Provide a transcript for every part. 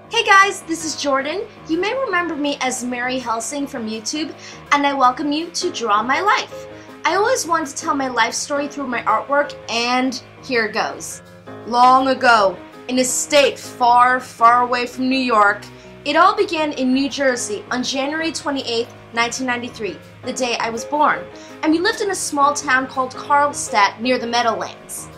Hey guys, this is Jordan. You may remember me as MaryHelsing from YouTube, and I welcome you to Draw My Life. I always wanted to tell my life story through my artwork, and here goes. Long ago, in a state far, far away from New York, it all began in New Jersey on January 28, 1993, the day I was born, and we lived in a small town called Carlstadt near the Meadowlands.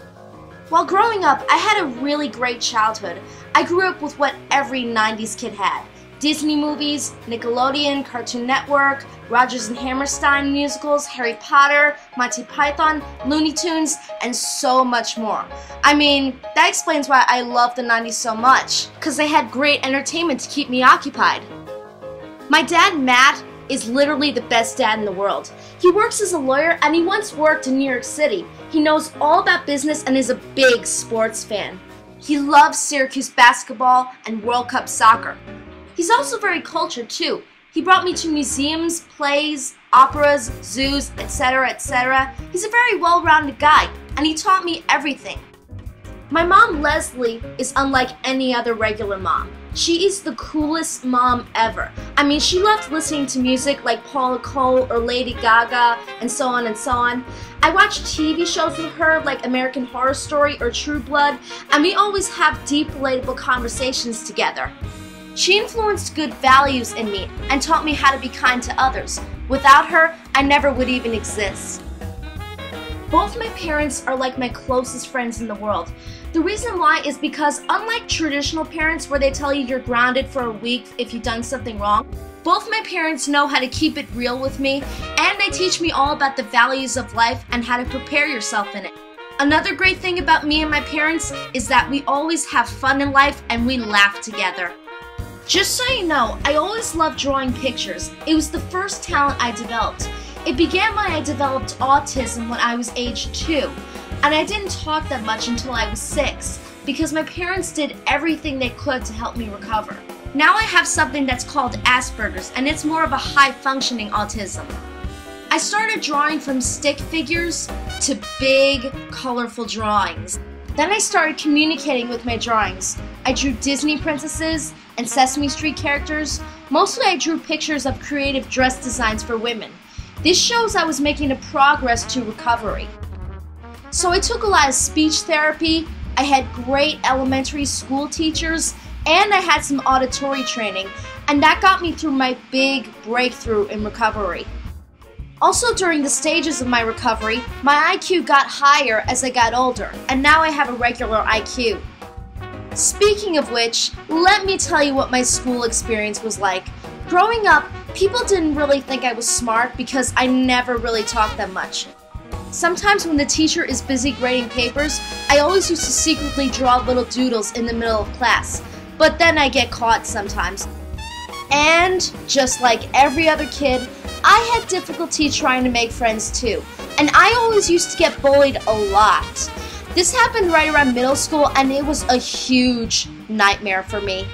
While growing up, I had a really great childhood. I grew up with what every 90s kid had. Disney movies, Nickelodeon, Cartoon Network, Rodgers and Hammerstein musicals, Harry Potter, Monty Python, Looney Tunes, and so much more. I mean, that explains why I love the 90s so much, because they had great entertainment to keep me occupied. My dad, Matt, is literally the best dad in the world. He works as a lawyer and he once worked in New York City. He knows all about business and is a big sports fan. He loves Syracuse basketball and World Cup soccer. He's also very cultured too. He brought me to museums, plays, operas, zoos, etc., etc. He's a very well-rounded guy and he taught me everything. My mom, Leslie, is unlike any other regular mom. She is the coolest mom ever. I mean, she loved listening to music like Paula Cole or Lady Gaga and so on and so on. I watch TV shows with her like American Horror Story or True Blood, and we always have deep, relatable conversations together. She influenced good values in me and taught me how to be kind to others. Without her, I never would even exist. Both my parents are like my closest friends in the world. The reason why is because unlike traditional parents where they tell you you're grounded for a week if you've done something wrong, both my parents know how to keep it real with me, and they teach me all about the values of life and how to prepare yourself in it. Another great thing about me and my parents is that we always have fun in life and we laugh together. Just so you know, I always loved drawing pictures. It was the first talent I developed. It began when I developed autism when I was age 2, and I didn't talk that much until I was 6 because my parents did everything they could to help me recover. Now I have something that's called Asperger's, and it's more of a high-functioning autism. I started drawing from stick figures to big, colorful drawings. Then I started communicating with my drawings. I drew Disney princesses and Sesame Street characters. Mostly I drew pictures of creative dress designs for women. This shows I was making a progress to recovery. So I took a lot of speech therapy, I had great elementary school teachers, and I had some auditory training, and that got me through my big breakthrough in recovery. Also during the stages of my recovery, my IQ got higher as I got older, and now I have a regular IQ. Speaking of which, let me tell you what my school experience was like. Growing up, people didn't really think I was smart because I never really talked that much. Sometimes when the teacher is busy grading papers, I always used to secretly draw little doodles in the middle of class, but then I get caught sometimes. And just like every other kid, I had difficulty trying to make friends too, and I always used to get bullied a lot. This happened right around middle school and it was a huge nightmare for me.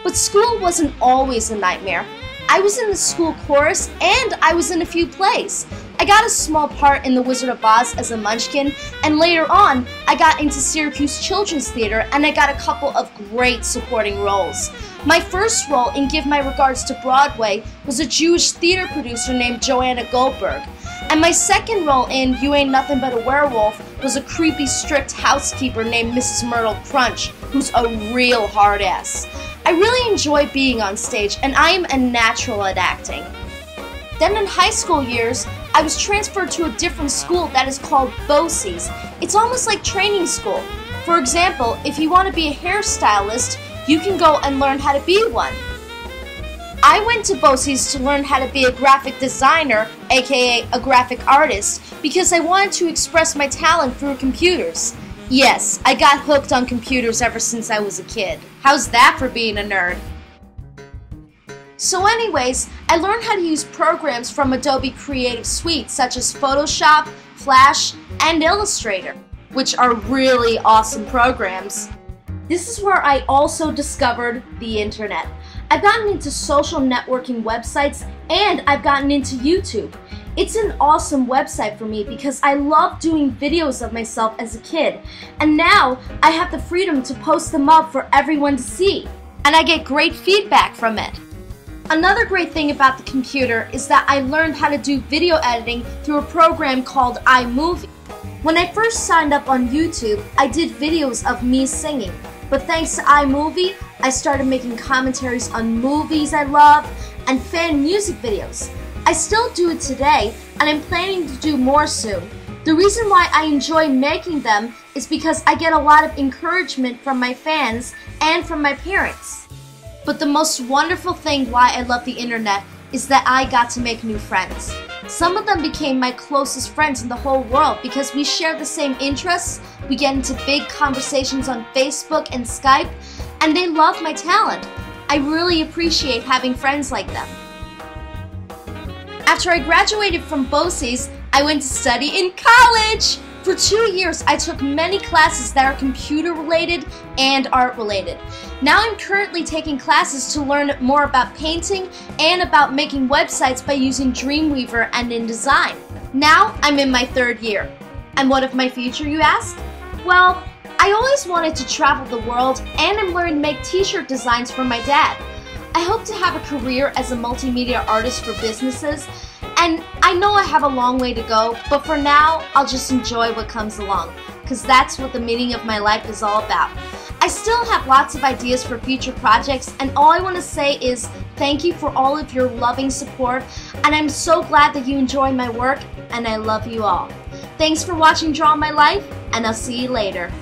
But school wasn't always a nightmare. I was in the school chorus and I was in a few plays. I got a small part in The Wizard of Oz as a munchkin, and later on I got into Syracuse Children's Theater and I got a couple of great supporting roles. My first role in Give My Regards to Broadway was a Jewish theater producer named Joanna Goldberg. And my second role in You Ain't Nothing But a Werewolf was a creepy, strict housekeeper named Mrs. Myrtle Crunch, who's a real hard ass. I really enjoy being on stage, and I am a natural at acting. Then in high school years, I was transferred to a different school that is called BOCES. It's almost like training school. For example, if you want to be a hairstylist, you can go and learn how to be one. I went to BOCES to learn how to be a graphic designer, aka a graphic artist, because I wanted to express my talent through computers. Yes, I got hooked on computers ever since I was a kid. How's that for being a nerd? So anyways, I learned how to use programs from Adobe Creative Suite such as Photoshop, Flash, and Illustrator, which are really awesome programs. This is where I also discovered the internet. I've gotten into social networking websites and I've gotten into YouTube. It's an awesome website for me because I love doing videos of myself as a kid, and now I have the freedom to post them up for everyone to see, and I get great feedback from it. Another great thing about the computer is that I learned how to do video editing through a program called iMovie. When I first signed up on YouTube, I did videos of me singing, but thanks to iMovie, I started making commentaries on movies I love and fan music videos. I still do it today, and I'm planning to do more soon. The reason why I enjoy making them is because I get a lot of encouragement from my fans and from my parents. But the most wonderful thing why I love the internet is that I got to make new friends. Some of them became my closest friends in the whole world because we share the same interests, we get into big conversations on Facebook and Skype, and they love my talent. I really appreciate having friends like them. After I graduated from BOCES, I went to study in college! For 2 years, I took many classes that are computer related and art related. Now I'm currently taking classes to learn more about painting and about making websites by using Dreamweaver and InDesign. Now I'm in my 3rd year. And what of my future, you ask? Well, I always wanted to travel the world, and I'm learning to make t-shirt designs for my dad. I hope to have a career as a multimedia artist for businesses, and I know I have a long way to go, but for now, I'll just enjoy what comes along, because that's what the meaning of my life is all about. I still have lots of ideas for future projects, and all I want to say is thank you for all of your loving support, and I'm so glad that you enjoy my work, and I love you all. Thanks for watching Draw My Life, and I'll see you later.